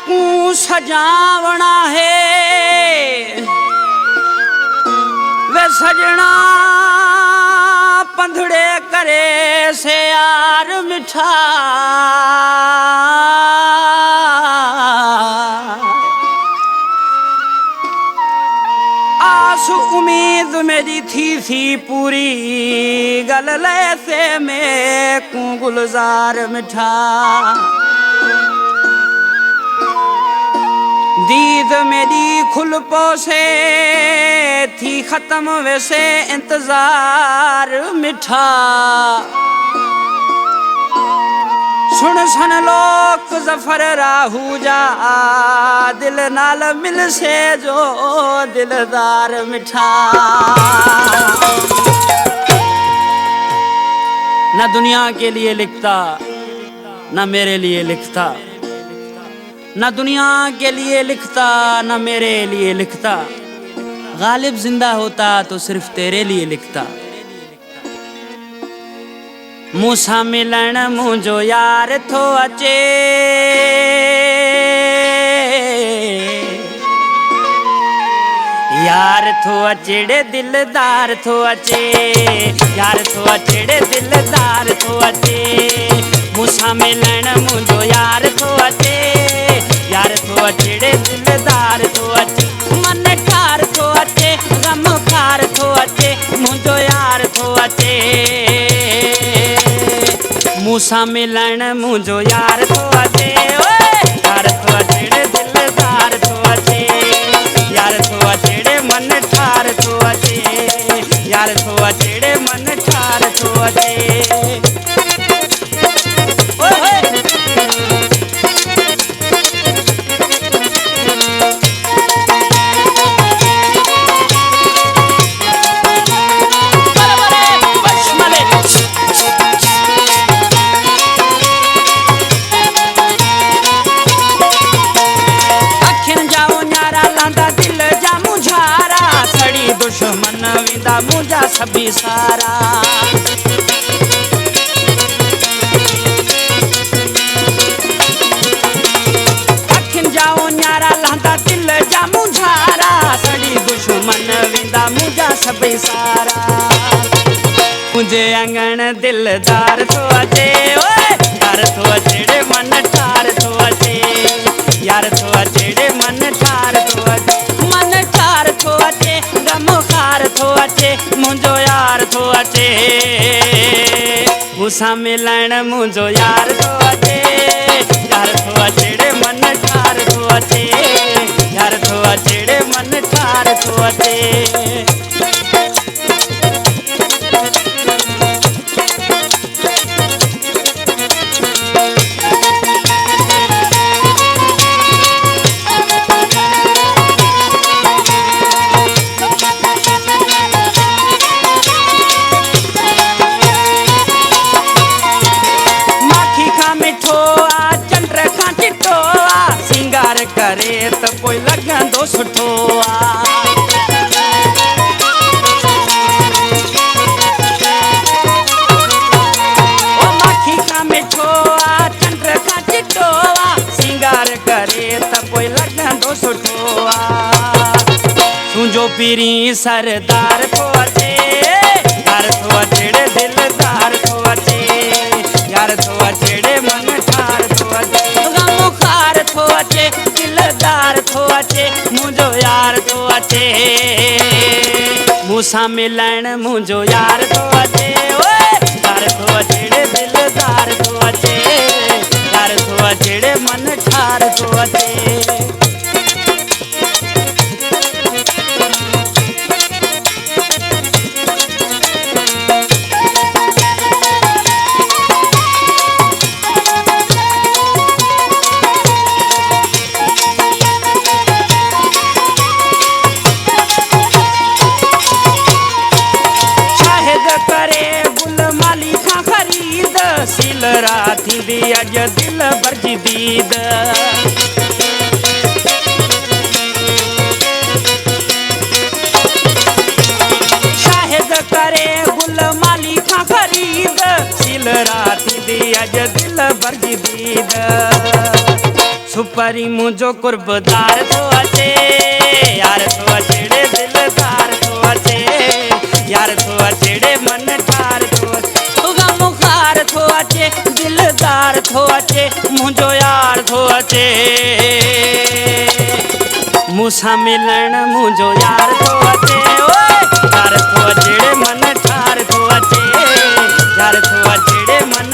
को सजावना है वे सजना पंधड़े करे से यार मिठा आस उम्मीद मेरी थी पूरी गलले से मैं को गुलजार मिठा दीद मेरी खुल पोसे थी खत्म वैसे इंतजार मिठा सुन सन लोक जफर राहू जा दिल नाल मिल से जो दिलदार मिठा न दुनिया के लिए लिखता न मेरे लिए लिखता न दुनिया के लिए लिखता न मेरे लिए लिखता गालिब जिंदा होता तो सिर्फ तेरे लिए लिखता मूसा मिलन मुझो यार थो अचे यार थो अचेड़े दिलदार थो अचे यार थो अचेड़े दिलदार थो अचे मूसा मिलन मुझो यार थो अचे यार थो अचेड़े दिलदार थो अचे मन ठार थो अचे गम खार थो अचे मुझो यार थो अचे मूसा मिलन मुझो यार थो अचे यार थो अचेड़े दिलदार थो अचे यार थो अचेड़े मन ठार थो अचे यार थो अचेड़े मन ठार थो अचे दुश्मन विदा मुझा सभी सारा अखिन जाओ न्यारा लांदा दिल जा मुझारा सड़ी दुश्मन विदा मुझा सभी सारा मुझे अंगन दिलदार तो अचे यार तो अचेड़े मन ठार तो अचे यार तो अचेड़े मन ठार तो अचे मन ठार तो अचे गम खार थो अचे मुझो यार थो अचे मूसा मिलन मुझो यार थो अचे यार थो अचेड़े मन ठार थो अचे यार थो अचेड़े मन ठार थो अचे करे तो कोई लगंदो सुठो ओ माखी का मिठो चंद्र का चिट्टो सिंगार करे तो कोई लगंदो सुठो सुंजो पीरी सरदार थो अचे यार थो अचेड़े दिलदार थो अचे यार थो अचेड़े मन ठार थो अचे गम खार थो अचे दिलदार थो अचे मुझो यार थो अचे मूसा मिलन मुझो यार थो अचे यार थो अचेड़े दिलदार थो अचे यार थो अचेड़े मन ठार थो अचे सिल राथी दी अज दिल बरजी दीद शाहिद करे गुल माली खा खरीद सिल राथी दी अज दिल बरजी दीद छुपरी मुझो कुर्बदार थो अचे यार थो अचेड़े दिलदार थो अचे यार थो अचेड़े मन ठार थो मुखार थो अचे दिलदार थो अचे मुझो यार थो अचे मूंसां मिलण मुझो यार थो अचे ओए यार थो अचेड़े मन ठार थो अचे यार थो अचेड़े मन